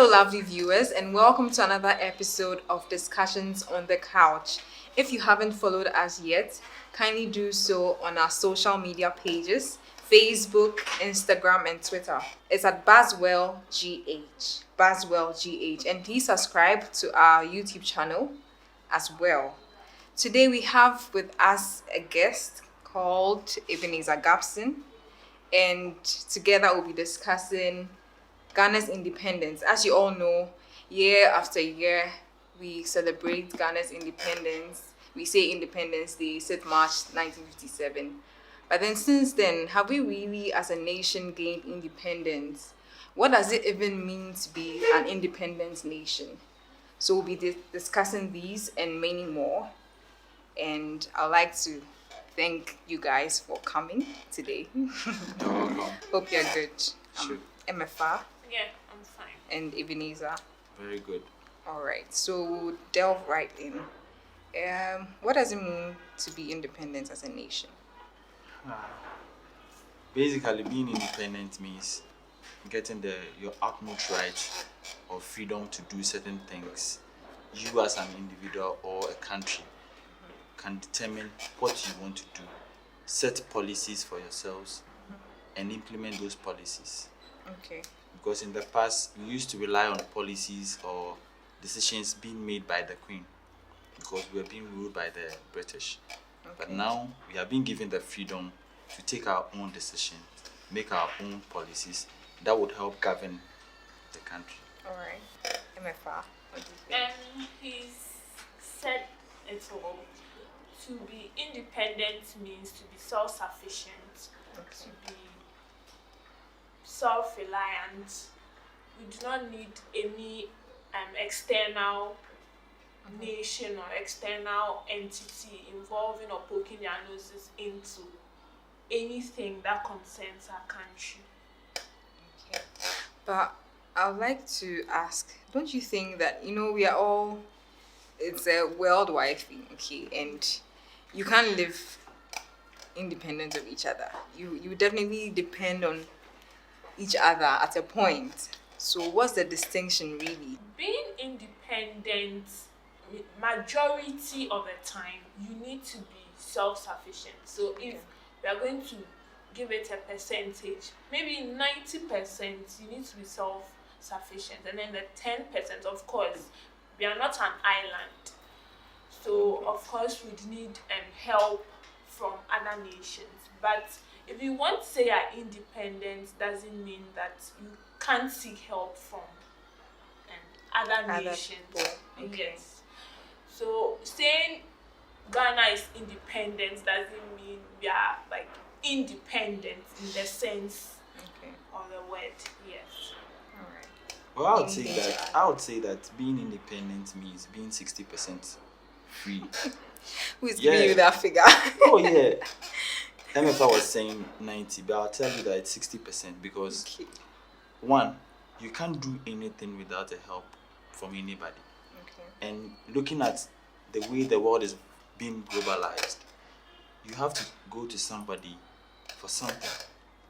Hello, lovely viewers, and welcome to another episode of Discussions on the Couch. If you haven't followed us yet, kindly do so on our social media pages Facebook, Instagram, and Twitter. It's at BaswellGH, and please subscribe to our YouTube channel as well. Today we have with us a guest called Ebenezer Gabson, and together we'll be discussing Ghana's independence. As you all know, year after year, we celebrate Ghana's independence. We say Independence Day, 6th March 1957. But then since then, have we really as a nation gained independence? What does it even mean to be an independent nation? So we'll be discussing these and many more. And I'd like to thank you guys for coming today. You're welcome. Hope you're good. Sure. MFR. Yeah, I'm fine. And Ebenezer. Very good. All right, so we'll delve right in. What does it mean to be independent as a nation? Basically, being independent means getting your utmost right of freedom to do certain things. You as an individual or a country can determine what you want to do, set policies for yourselves, and implement those policies. Okay. Because in the past, we used to rely on policies or decisions being made by the Queen, because we were being ruled by the British. Okay. But now we are being given the freedom to take our own decisions, make our own policies that would help govern the country. All right. MFR, what do you think? He said it all. To be independent means to be self-sufficient, to be self-reliant. We do not need any external nation or external entity involving or poking their noses into anything that concerns our country. Okay. But I would like to ask, don't you think that, we are all, it's a worldwide thing, okay, and you can't live independent of each other. You definitely depend on each other at a point. So what's the distinction really? Being independent, majority of the time, you need to be self-sufficient. So if we are going to give it a percentage, maybe 90% you need to be self-sufficient, and then the 10%, of course, we are not an island. So of course we'd need help from other nations. But if you want to say you're independent, doesn't mean that you can't seek help from other nations. Okay. Yes. So saying Ghana is independent doesn't mean we are like independent in the sense of the word. Yes. All right. Well, I would say that being independent means being 60% free. Who's giving you that figure? Oh yeah. MFA was saying 90, but I'll tell you that it's 60% because one, you can't do anything without the help from anybody. Okay. And looking at the way the world is being globalized, you have to go to somebody for something.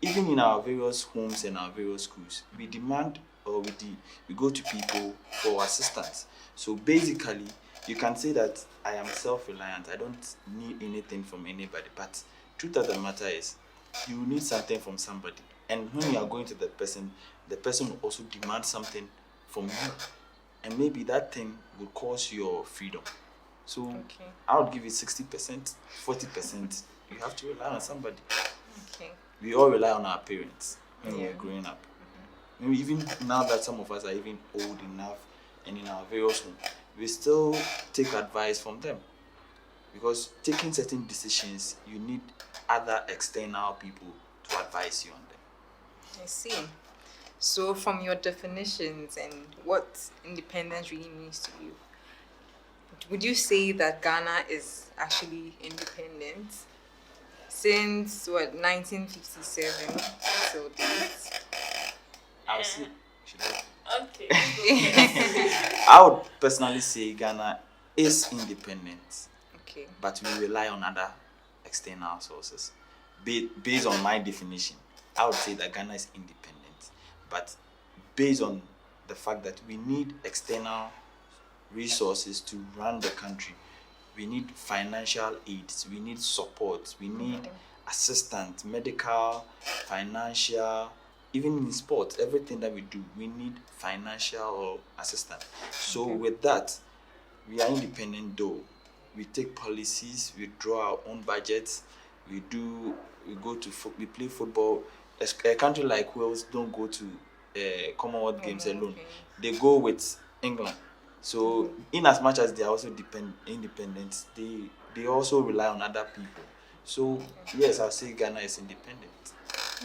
Even in our various homes and our various schools, we demand or we go to people for assistance. So basically, you can say that I am self-reliant. I don't need anything from anybody. But truth of the matter is, you need something from somebody. And when you are going to the person will also demand something from you. And maybe that thing will cause your freedom. So I would give it 60%, 40%. You have to rely on somebody. Okay. We all rely on our parents when we were growing up. Maybe even now that some of us are even old enough and in our various homes, we still take advice from them. Because taking certain decisions, you need other external people to advise you on them. I see. So from your definitions and what independence really means to you, would you say that Ghana is actually independent since 1957 till date? I'll say, should I? Okay. I would personally say Ghana is independent, Okay. but we rely on other external sources. Based on my definition, I would say that Ghana is independent, but based on the fact that we need external resources to run the country. We need financial aids, we need support, we need assistance, medical, financial, even in sports, everything that we do, we need financial or assistance. So with that, we are independent though. We take policies, we draw our own budgets, we play football. A country like Wales don't go to Commonwealth Games alone. They go with England. So in as much as they are also independent, they also rely on other people. So yes, I'll say Ghana is independent.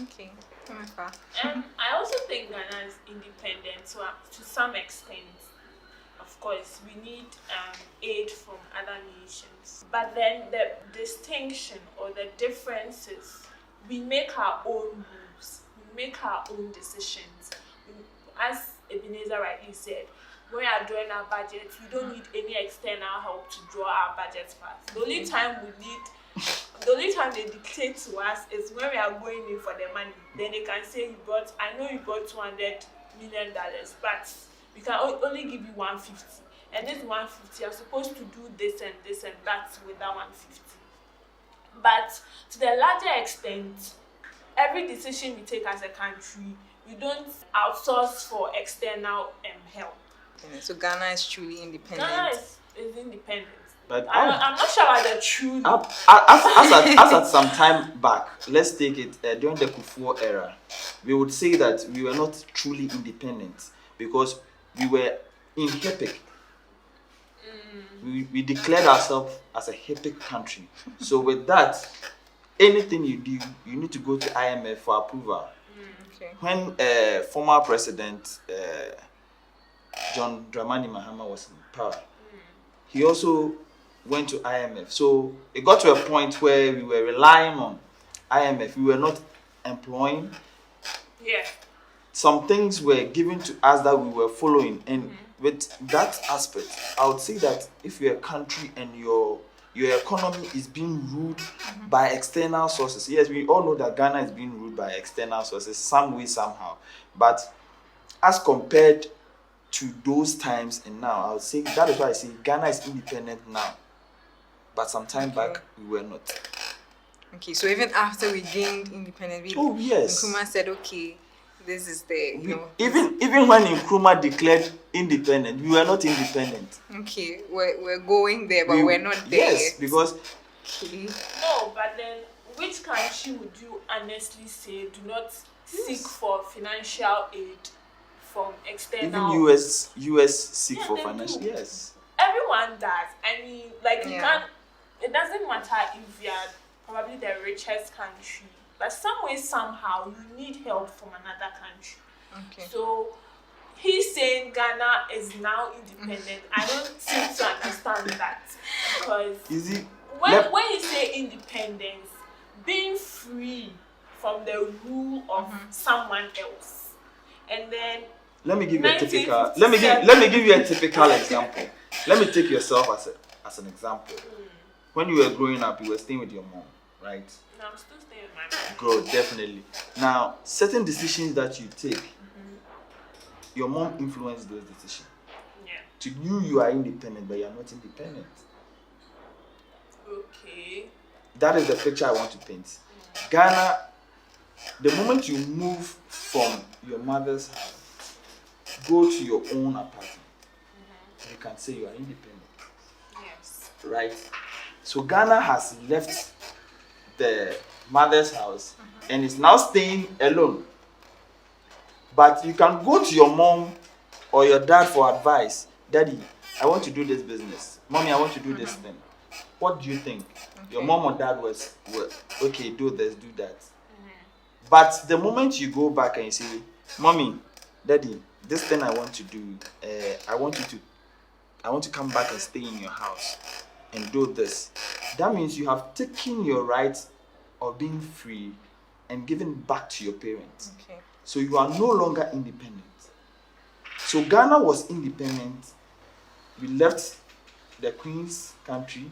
Okay. I also think Ghana is independent to some extent. Of course, we need aid from other nations. But then the distinction or the differences, we make our own rules, we make our own decisions. As Ebenezer rightly said, when we are drawing our budget, we don't need any external help to draw our budget fast. The only time they dictate to us is when we are going in for the money. Then they can say, I know you brought $200 million, but we can only give you 150. And this 150, you're supposed to do this and this and that with that 150. But to the larger extent, every decision we take as a country, we don't outsource for external help. So Ghana is truly independent. Ghana is independent. But I'm not sure about the true. As at some time back, let's take it during the Kufuor era, we would say that we were not truly independent because we were in HIPIC. We declared ourselves as a HIPIC country. So with that, anything you do, you need to go to IMF for approval. When former president John Dramani Mahama was in power, he also went to IMF. So it got to a point where we were relying on IMF. We were not employing. Yeah. Some things were given to us that we were following. And with that aspect, I would say that if you're a country and your economy is being ruled by external sources, yes, we all know that Ghana is being ruled by external sources some way, somehow. But as compared to those times and now, I would say that is why I say Ghana is independent now. But some time back, we were not. Okay, so even after we gained independence, yes. Nkrumah said, okay, this is the, Even when Nkrumah declared independent, we were not independent. Okay, we're going there, but we're not there. Yes, yet. because... Okay. No, but then which country would you honestly say do not seek for financial aid from external? Even US seek for financial... do. Yes. Everyone does. I mean, you can't... It doesn't matter if you are probably the richest country, but some way, somehow, you need help from another country. Okay. So, he's saying Ghana is now independent. I don't seem to understand that. Because when you say independence, being free from the rule of someone else. And then... Let me give you a typical... Let me give you a typical example. Let me take yourself as an example. When you were growing up, you were staying with your mom, right? No, I'm still staying with my mom. Good, definitely. Now, certain decisions that you take, your mom influenced those decisions. Yeah. To you are independent, but you are not independent. Okay. That is the picture I want to paint. Ghana, the moment you move from your mother's house, go to your own apartment, you can say you are independent. Yes. Right? So Ghana has left the mother's house and is now staying alone. But you can go to your mom or your dad for advice. Daddy, I want to do this business. Mommy, I want to do this thing. What do you think? Okay. Your mom or dad was okay, do this, do that. But the moment you go back and you say, Mommy, Daddy, this thing I want to do, I want to come back and stay in your house and do this. That means you have taken your right of being free and given back to your parents. Okay. So you are no longer independent. So Ghana was independent. We left the Queen's country.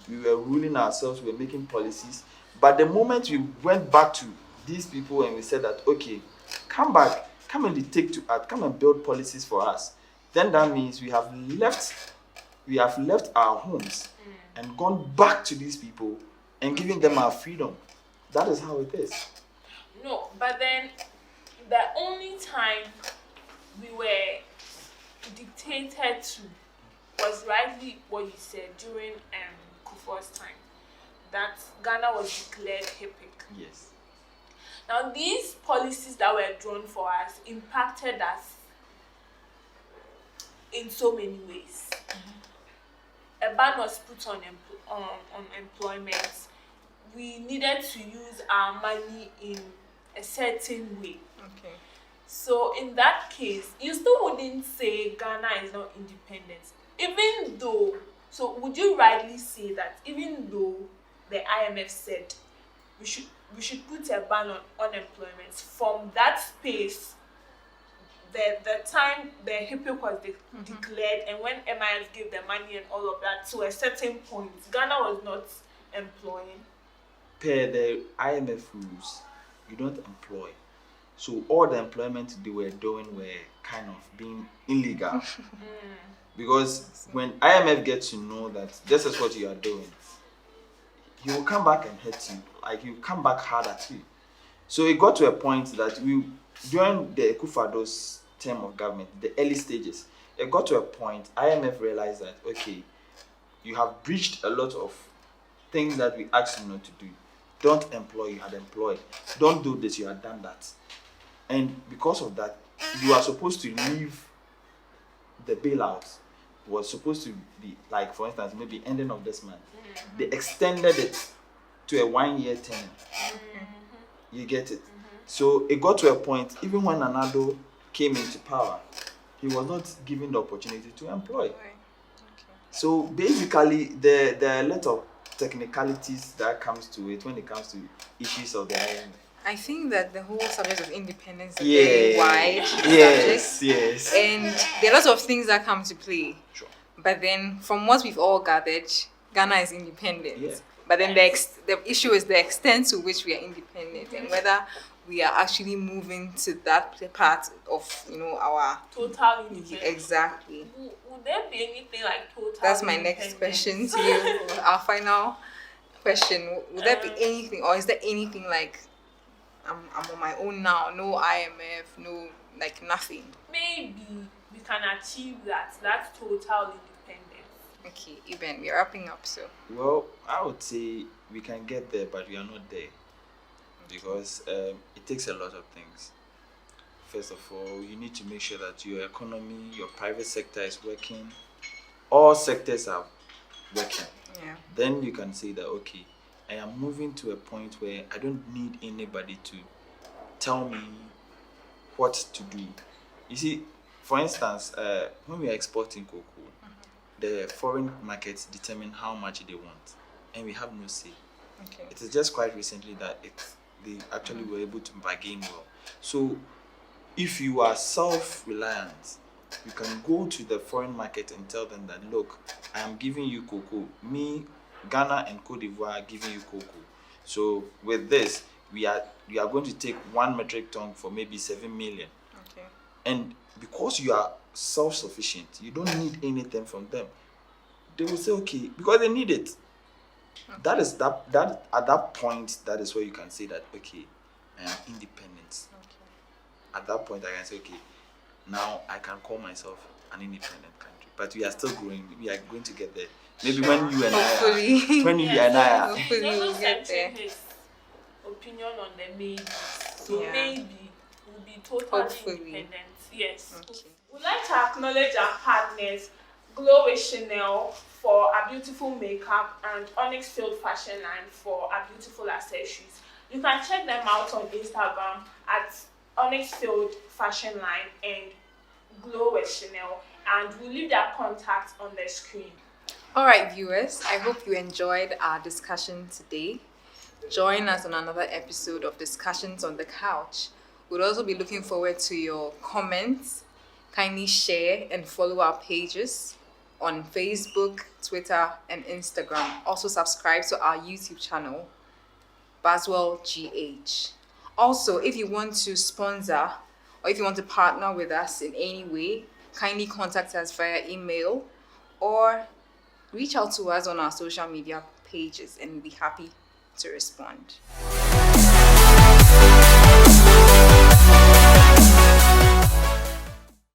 We were ruling ourselves. We were making policies. But the moment we went back to these people and we said that, okay, come back come and dictate to us, come and build policies for us, then that means we have left our homes and gone back to these people and giving them our freedom. That is how it is. No, but then the only time we were dictated to was rightly what you said during Kufuor's time, that Ghana was declared HIPIC. Yes. Now these policies that were drawn for us impacted us in so many ways. A ban was put on employment. We needed to use our money in a certain way. Okay. So in that case, you still wouldn't say Ghana is not independent, even though. So would you rightly say that even though the IMF said we should put a ban on unemployment, from that space, the time the HIPIC was declared, and when MIF gave the money and all of that, to a certain point, Ghana was not employing? Per the IMF rules, you don't employ. So all the employment they were doing were kind of being illegal. Because when IMF gets to know that this is what you are doing, he will come back and hit you. Like, he will come back hard at you. So it got to a point that during the Akufo-Addo's term of government, the early stages, it got to a point, IMF realized that, okay, you have breached a lot of things that we asked you not to do. Don't employ, you had employed. Don't do this, you had done that. And because of that, you are supposed to leave the bailout. Was supposed to be, like, for instance, maybe ending of this month. They extended it to a 1-year tenure. You get it? So it got to a point, even when Nana-Addo came into power, he was not given the opportunity to employ. So basically, there are a lot of technicalities that comes to it when it comes to issues of the IMF. I think that the whole subject of independence is Yeah. very wide Yes, subject, yes. and there are lots of things that come to play. Sure. But then, from what we've all gathered, Ghana is independent. Yeah. But then the issue is the extent to which we are independent, and whether we are actually moving to that part of, our Total independence. exactly. Would there be anything like total? That's my next question to you. Our final question: would there be anything, or is there anything like I'm on my own now? No IMF, no, like, nothing. Maybe we can achieve that total independence. Okay, Eben, we're wrapping up, so. Well, I would say we can get there, but we are not there. Because it takes a lot of things. First of all, you need to make sure that your economy, your private sector is working. All sectors are working. Yeah. Then you can say that, okay, I am moving to a point where I don't need anybody to tell me what to do. You see, for instance, when we are exporting cocoa, the foreign markets determine how much they want, and we have no say. Okay. It is just quite recently that they actually were able to bargain well. So if you are self-reliant, you can go to the foreign market and tell them that, look, I am giving you cocoa. Me, Ghana and Cote d'Ivoire are giving you cocoa. So with this, we are going to take 1 metric ton for maybe 7 million. Okay. And because you are self-sufficient, you don't need anything from them. They will say, okay, because they need it. Okay. That is that at that point, that is where you can say that, okay, I am independent. Okay. At that point, I can say, okay, now I can call myself an independent country. But we are still growing. We are going to get there. Maybe when you and Hopefully. I are, when you and I are. Hopefully we'll get there. His opinion on the maybe. So Yeah. maybe we'll be totally Hopefully. independent. Yes. Okay. We'd like to acknowledge our partners, Glow with Chanel for our beautiful makeup and Onyx Field Fashion Line for our beautiful accessories. You can check them out on Instagram at Onyx Field Fashion Line and Glow with Chanel, and we'll leave their contacts on the screen. All right, viewers, I hope you enjoyed our discussion today. Join us on another episode of Discussions on the Couch. We'll also be looking forward to your comments. Kindly share and follow our pages on Facebook, Twitter, and Instagram. Also subscribe to our YouTube channel, Baswell GH. Also, if you want to sponsor or if you want to partner with us in any way, kindly contact us via email or reach out to us on our social media pages, and we'll be happy to respond.